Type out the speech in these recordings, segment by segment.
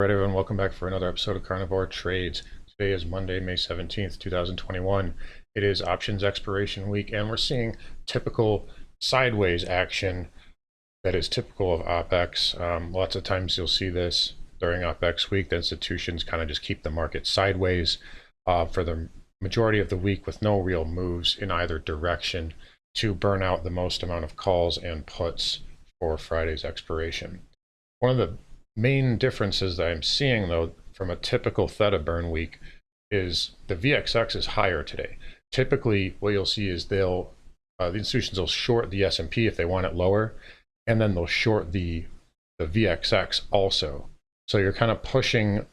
Right, everyone, welcome back for another episode of Carnivore Trades. Today is Monday, May 17th, 2021. It is options expiration week, and we're seeing typical sideways action that is typical of Opex. Lots of times you'll see this during Opex week. The institutions kind of just keep the market sideways for the majority of the week with no real moves in either direction to burn out the most amount of calls and puts for Friday's expiration. One of the main differences that I'm seeing, though, from a typical theta burn week is the VXX is higher today. Typically, what you'll see is the institutions will short the S&P if they want it lower, and then they'll short the VXX also. So you're kind of pushing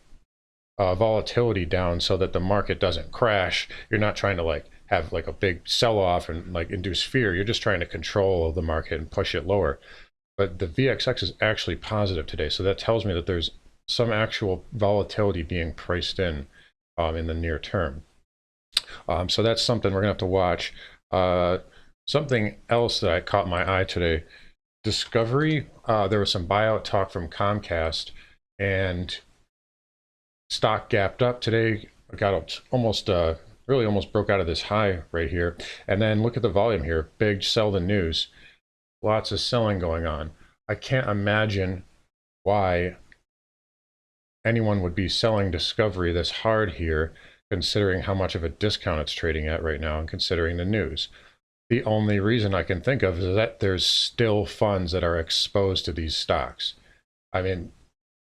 volatility down so that the market doesn't crash. You're not trying to have a big sell-off and induce fear. You're just trying to control the market and push it lower. But the VXX is actually positive today, so that tells me that there's some actual volatility being priced in the near term. So that's something we're gonna have to watch. Something else that caught my eye today, Discovery. There was some buyout talk from Comcast, and stock gapped up today. Got almost really almost broke out of this high right here. And then look at the volume here. Big sell the news. Lots of selling going on. I can't imagine why anyone would be selling Discovery this hard here, considering how much of a discount it's trading at right now and considering the news. The only reason I can think of is that there's still funds that are exposed to these stocks. I mean,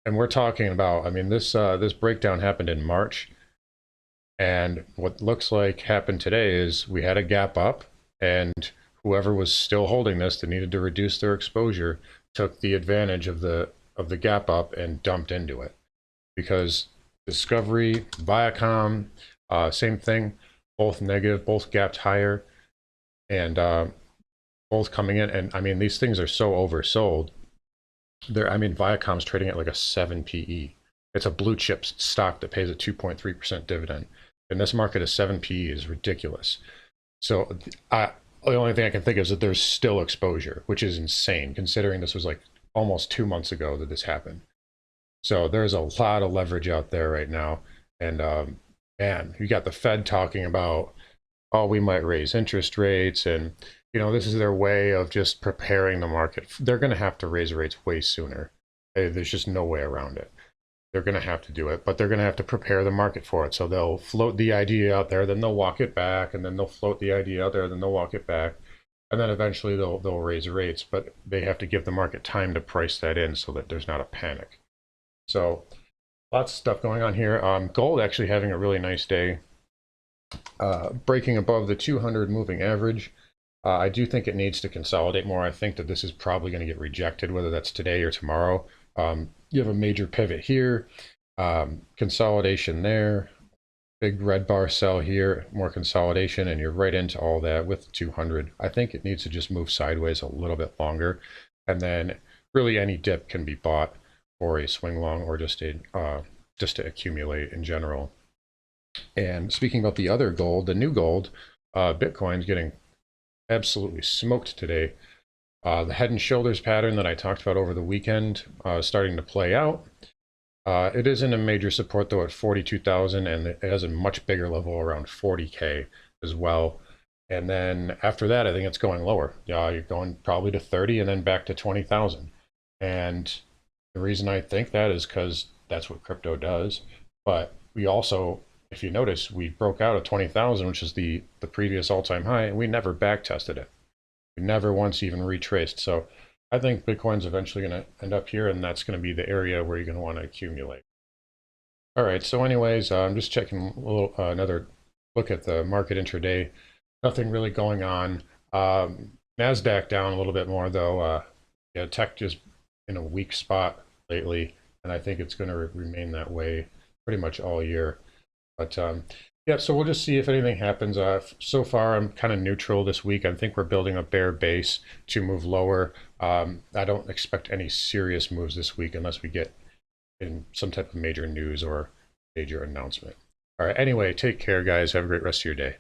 and we're talking about, this breakdown happened in March, and what looks like happened today is we had a gap up, and whoever was still holding this that needed to reduce their exposure took the advantage of the gap up and dumped into it. Because Discovery, Viacom, same thing, both negative, both gapped higher, and both coming in. And I mean, these things are so oversold. Viacom's trading at like a 7 PE. It's a blue chip stock that pays a 2.3% dividend. And this market is 7 PE is ridiculous. So the only thing I can think of is that there's still exposure, which is insane considering this was like almost 2 months ago that this happened. So there's a lot of leverage out there right now. And man, you got the Fed talking about, oh, we might raise interest rates. And, this is their way of just preparing the market. They're going to have to raise rates way sooner. There's just no way around it. They're going to have to do it, but they're going to have to prepare the market for it. So they'll float the idea out there, then they'll walk it back, and then they'll float the idea out there, then they'll walk it back, and then eventually they'll raise rates. But they have to give the market time to price that in so that there's not a panic. So lots of stuff going on here. Gold actually having a really nice day, breaking above the 200 moving average. I do think it needs to consolidate more. I think that this is probably going to get rejected, whether that's today or tomorrow. You have a major pivot here, consolidation there, big red bar sell here, more consolidation, and you're right into all that with 200. I think it needs to just move sideways a little bit longer, and then really any dip can be bought for a swing long or just to accumulate in general. And speaking about the other gold, the new gold, Bitcoin's getting absolutely smoked today. The head and shoulders pattern that I talked about over the weekend starting to play out. It is in a major support though at 42,000, and it has a much bigger level around 40K as well. And then after that, I think it's going lower. You're going probably to 30 and then back to 20,000. And the reason I think that is because that's what crypto does. But we also, if you notice, we broke out of 20,000, which is the previous all-time high, and we never back tested it. We never once even retraced. So I think Bitcoin's eventually going to end up here, and that's going to be the area where you're going to want to accumulate. All right, so anyways, I'm just checking a little, another look at the market intraday. Nothing really going on. NASDAQ down a little bit more though. Yeah, tech just in a weak spot lately, and I think it's going to remain that way pretty much all year. But yeah, so we'll just see if anything happens. So far, I'm kind of neutral this week. I think we're building a bear base to move lower. I don't expect any serious moves this week unless we get in some type of major news or major announcement. All right, anyway, take care, guys. Have a great rest of your day.